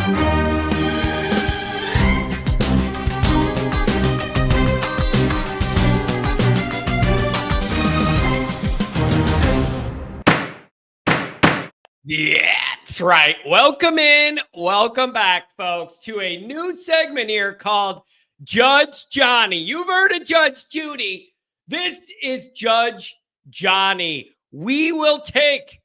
Yeah, that's right. Welcome in. Welcome back, folks, to a new segment here called Judge Johnny. You've heard of Judge Judy. This is Judge Johnny. We will take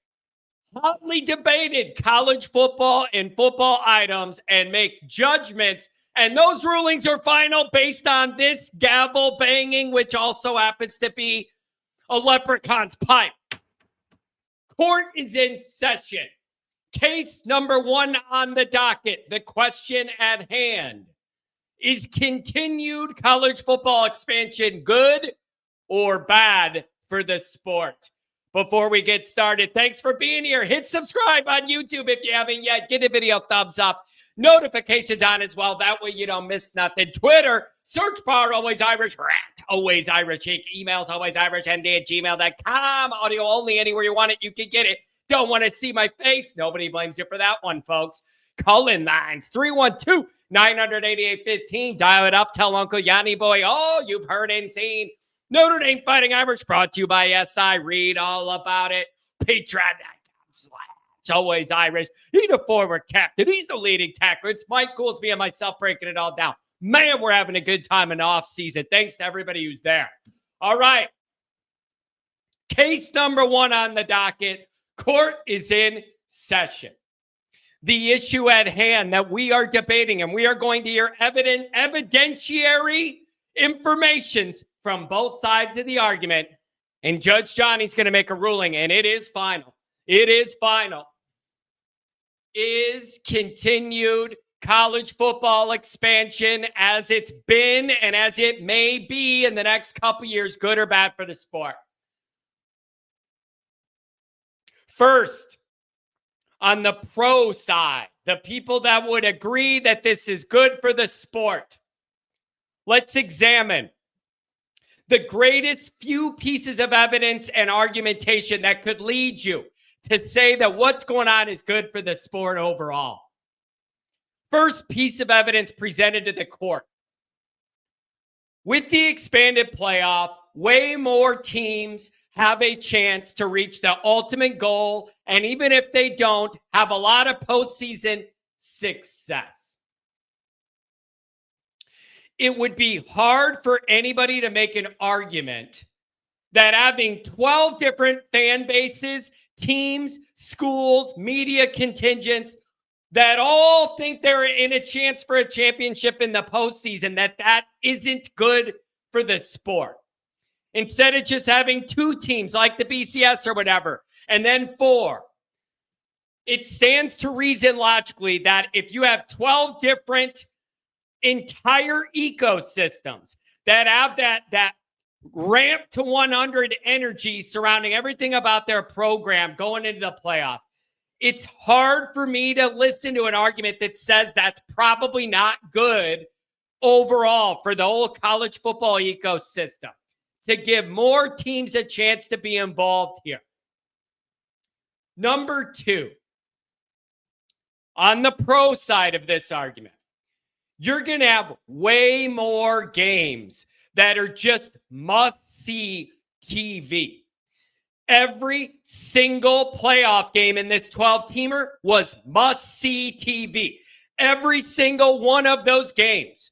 hotly debated college football and football items and make judgments. And those rulings are final based on this gavel banging, which also happens to be a leprechaun's pipe. Court is in session. Case number one on the docket. The question at hand is continued college football expansion good or bad for the sport? Before we get started, thanks for being here. Hit subscribe on YouTube if you haven't yet. Get a video thumbs up. Notifications on as well. That way you don't miss nothing. Twitter, search bar, Always Irish Rat, Always Irish Inc. Emails, alwaysirishnd@gmail.com. Audio only, anywhere you want it, you can get it. Don't want to see my face? Nobody blames you for that one, folks. Call in lines 312-988-15. Dial it up. Tell Uncle Yanni Boy all you've heard and seen. Notre Dame Fighting Irish, brought to you by SI. Read all about it. Patreon.com/Always Irish. He's the forward captain. He's the leading tackler. It's Mike Goolsby and myself breaking it all down. Man, we're having a good time in the off season. Thanks to everybody who's there. All right. Case number one on the docket. Court is in session. The issue at hand that we are debating, and we are going to hear evidentiary informations from both sides of the argument, and Judge Johnny's going to make a ruling, and it is final. It is final. Is continued college football expansion as it's been and as it may be in the next couple years good or bad for the sport? First, on the pro side, the people that would agree that this is good for the sport, let's examine the greatest few pieces of evidence and argumentation that could lead you to say that what's going on is good for the sport overall. First piece of evidence presented to the court. With the expanded playoff, way more teams have a chance to reach the ultimate goal, and even if they don't, have a lot of postseason success. It would be hard for anybody to make an argument that having 12 different fan bases, teams, schools, media contingents that all think they're in a chance for a championship in the postseason, that isn't good for the sport. Instead of just having two teams like the BCS or whatever, and then four, it stands to reason logically that if you have 12 different entire ecosystems that have that ramp to 100 energy surrounding everything about their program going into the playoff, it's hard for me to listen to an argument that says that's probably not good overall for the whole college football ecosystem to give more teams a chance to be involved here. Number two, on the pro side of this argument, you're going to have way more games that are just must-see TV. Every single playoff game in this 12-teamer was must-see TV. Every single one of those games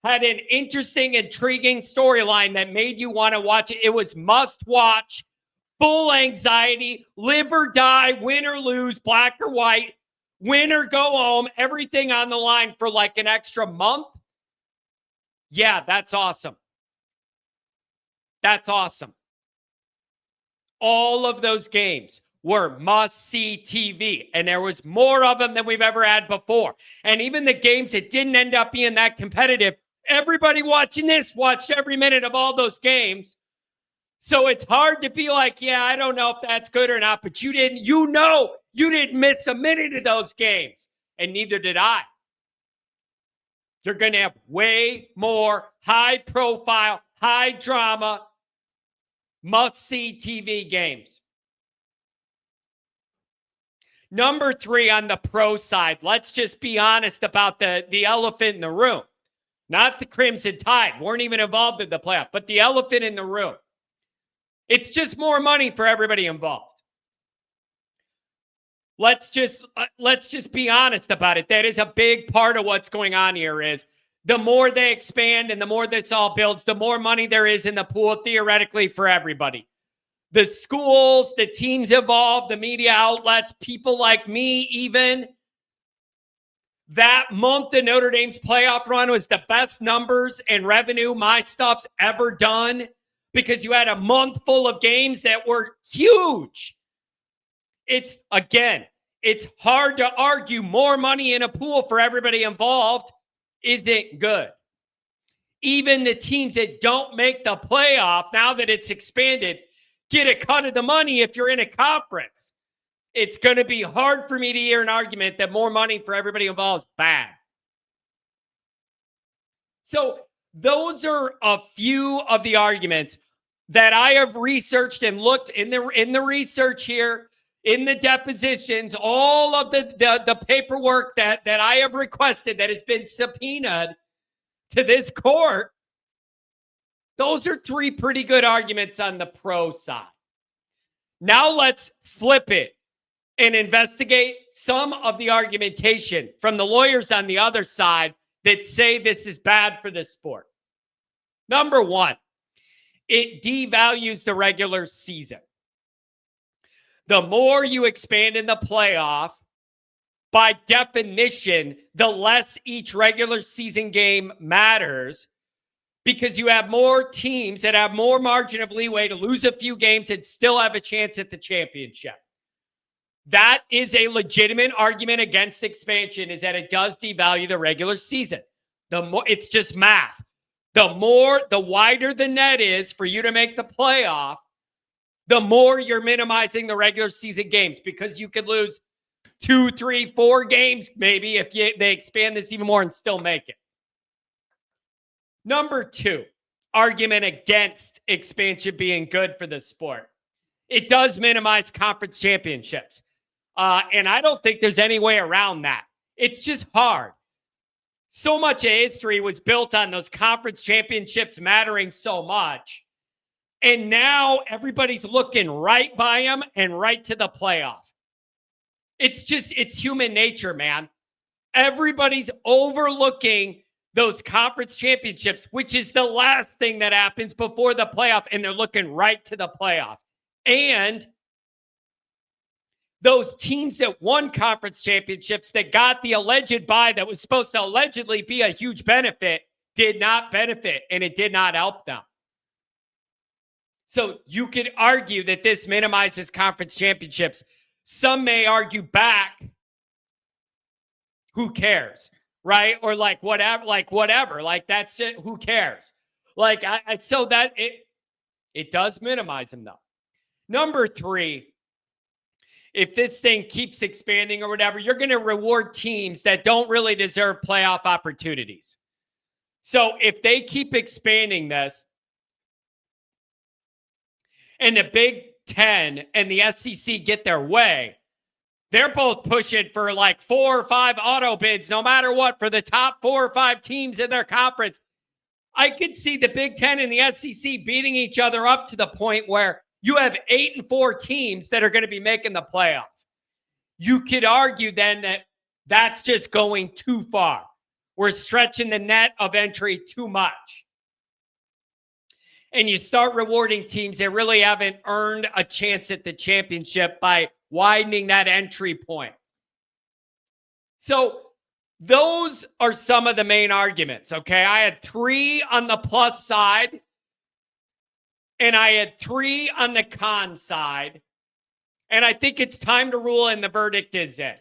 had an interesting, intriguing storyline that made you want to watch it. It was must-watch, full anxiety, live or die, win or lose, black or white, win or go home, everything on the line for like an extra month. Yeah, that's awesome. That's awesome. All of those games were must-see TV, and there was more of them than we've ever had before. And even the games that didn't end up being that competitive, everybody watching this watched every minute of all those games. So it's hard to be like, yeah, I don't know if that's good or not, but you didn't miss a minute of those games, and neither did I. You're going to have way more high-profile, high-drama, must-see TV games. Number 3 on the pro side, let's just be honest about the elephant in the room. Not the Crimson Tide, weren't even involved in the playoff, but the elephant in the room. It's just more money for everybody involved. Let's just be honest about it. That is a big part of what's going on here. Is the more they expand and the more this all builds, the more money there is in the pool theoretically for everybody. The schools, the teams involved, the media outlets, people like me, even that month in Notre Dame's playoff run was the best numbers and revenue my stuff's ever done, because you had a month full of games that were huge. It's hard to argue more money in a pool for everybody involved isn't good. Even the teams that don't make the playoff, now that it's expanded, get a cut of the money if you're in a conference. It's going to be hard for me to hear an argument that more money for everybody involved is bad. So those are a few of the arguments that I have researched and looked in the research here, in the depositions, all of the paperwork that I have requested that has been subpoenaed to this court. Those are 3 pretty good arguments on the pro side. Now let's flip it and investigate some of the argumentation from the lawyers on the other side that say this is bad for the sport. Number 1, it devalues the regular season. The more you expand in the playoff, by definition, the less each regular season game matters, because you have more teams that have more margin of leeway to lose a few games and still have a chance at the championship. That is a legitimate argument against expansion, is that it does devalue the regular season. The more, it's just math. The wider the net is for you to make the playoff, the more you're minimizing the regular season games, because you could lose 2, 3, 4 games maybe if they expand this even more and still make it. Number 2, argument against expansion being good for the sport. It does minimize conference championships. And I don't think there's any way around that. It's just hard. So much of history was built on those conference championships mattering so much. And now everybody's looking right by them and right to the playoff. It's human nature, man. Everybody's overlooking those conference championships, which is the last thing that happens before the playoff, and they're looking right to the playoff. And those teams that won conference championships that got the alleged bye that was supposed to allegedly be a huge benefit did not benefit, and it did not help them. So you could argue that this minimizes conference championships. Some may argue back, who cares, right? Or whatever, that's just, who cares? So that it does minimize them though. Number 3, if this thing keeps expanding or whatever, you're going to reward teams that don't really deserve playoff opportunities. So if they keep expanding this, and the Big Ten and the SEC get their way, they're both pushing for 4 or 5 auto bids, no matter what, for the top 4 or 5 teams in their conference. I could see the Big Ten and the SEC beating each other up to the point where you have 8 and 4 teams that are going to be making the playoff. You could argue then that that's just going too far. We're stretching the net of entry too much. And you start rewarding teams that really haven't earned a chance at the championship by widening that entry point. So those are some of the main arguments, okay? I had 3 on the plus side, and I had 3 on the con side. And I think it's time to rule, and the verdict is in.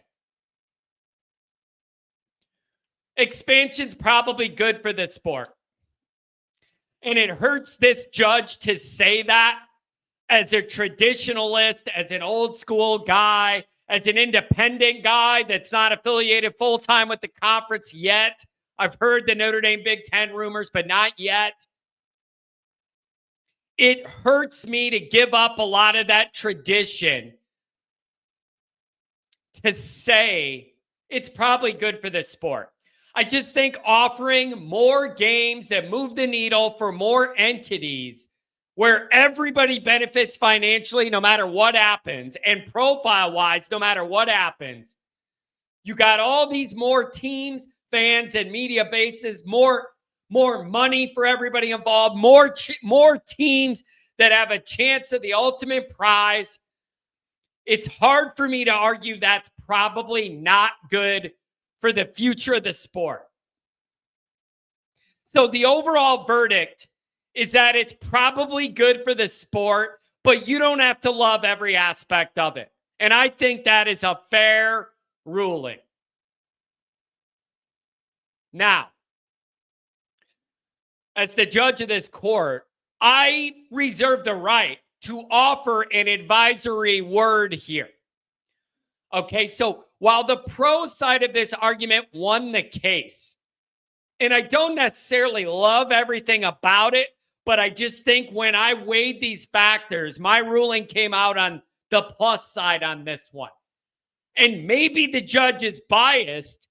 Expansion's probably good for the sport. And it hurts this judge to say that as a traditionalist, as an old school guy, as an independent guy that's not affiliated full-time with the conference yet. I've heard the Notre Dame Big Ten rumors, but not yet. It hurts me to give up a lot of that tradition to say it's probably good for the sport. I just think offering more games that move the needle for more entities where everybody benefits financially no matter what happens, and profile-wise no matter what happens. You got all these more teams, fans, and media bases, more money for everybody involved, more teams that have a chance of the ultimate prize. It's hard for me to argue that's probably not good for the future of the sport. So the overall verdict is that it's probably good for the sport, but you don't have to love every aspect of it. And I think that is a fair ruling. Now, as the judge of this court, I reserve the right to offer an advisory word here. Okay, so while the pro side of this argument won the case, and I don't necessarily love everything about it, but I just think when I weighed these factors, my ruling came out on the plus side on this one. And maybe the judge is biased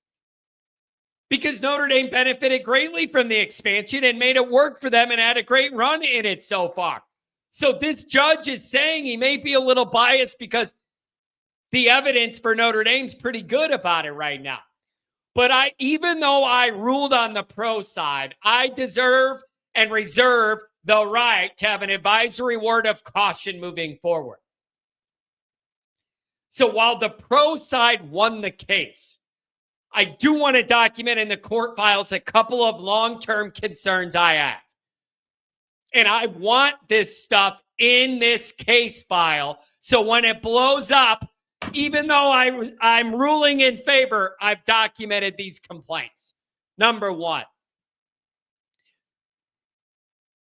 because Notre Dame benefited greatly from the expansion and made it work for them and had a great run in it so far. So this judge is saying he may be a little biased because the evidence for Notre Dame's pretty good about it right now. But even though I ruled on the pro side, I deserve and reserve the right to have an advisory word of caution moving forward. So while the pro side won the case, I do want to document in the court files a couple of long-term concerns I have. And I want this stuff in this case file so when it blows up, even though I'm ruling in favor, I've documented these complaints. Number one,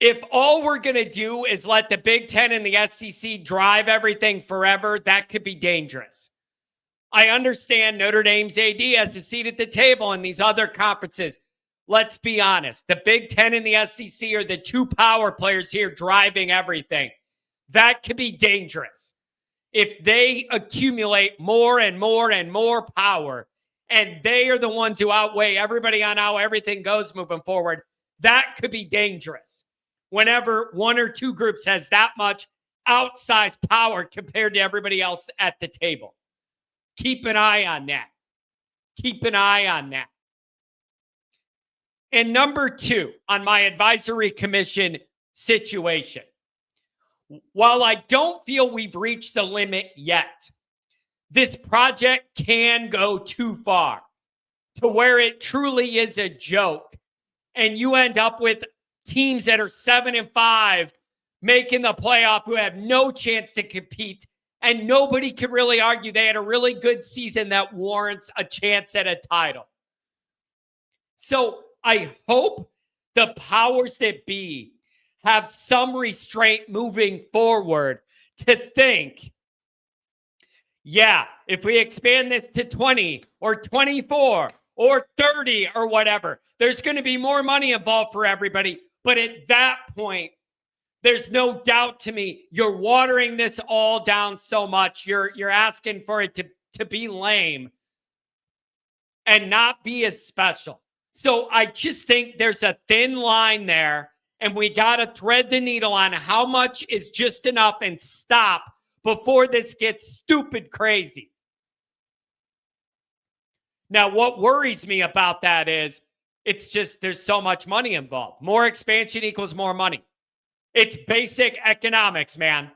if all we're going to do is let the Big Ten and the SEC drive everything forever, that could be dangerous. I understand Notre Dame's AD has a seat at the table in these other conferences. Let's be honest. The Big Ten and the SEC are the two power players here driving everything. That could be dangerous. If they accumulate more and more and more power, and they are the ones who outweigh everybody on how everything goes moving forward, that could be dangerous. Whenever one or two groups has that much outsized power compared to everybody else at the table. Keep an eye on that. Keep an eye on that. And number two, on my advisory commission situation, while I don't feel we've reached the limit yet, this project can go too far to where it truly is a joke. And you end up with teams that are 7-5 making the playoff who have no chance to compete. And nobody can really argue they had a really good season that warrants a chance at a title. So I hope the powers that be have some restraint moving forward to think, yeah, if we expand this to 20 or 24 or 30 or whatever, there's going to be more money involved for everybody. But at that point, there's no doubt to me, you're watering this all down so much. You're asking for it to be lame and not be as special. So I just think there's a thin line there, and we got to thread the needle on how much is just enough and stop before this gets stupid crazy. Now, what worries me about that is it's just there's so much money involved. More expansion equals more money. It's basic economics, man.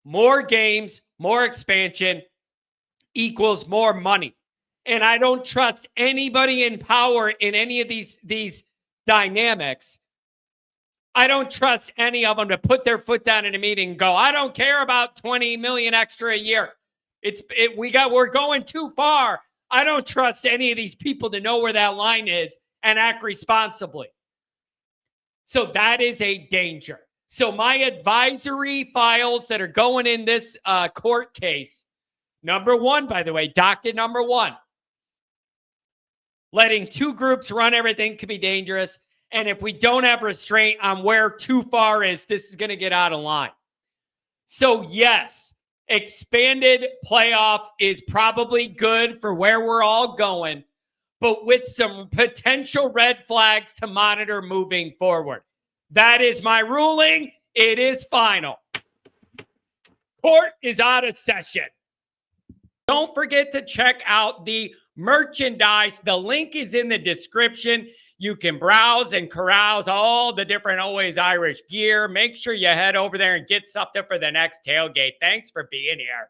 More games, more expansion equals more money. And I don't trust anybody in power in any of these dynamics. I don't trust any of them to put their foot down in a meeting and go, I don't care about 20 million extra a year. We're going too far. I don't trust any of these people to know where that line is and act responsibly. So that is a danger. So my advisory files that are going in this court case, number one, by the way, docket number one, letting two groups run everything could be dangerous. And if we don't have restraint on where too far is, this is going to get out of line. So yes, expanded playoff is probably good for where we're all going, but with some potential red flags to monitor moving forward. That is my ruling. It is final. Court is out of session. Don't forget to check out the merchandise. The link is in the description. You can browse and carouse all the different Always Irish gear. Make sure you head over there and get something for the next tailgate. Thanks for being here.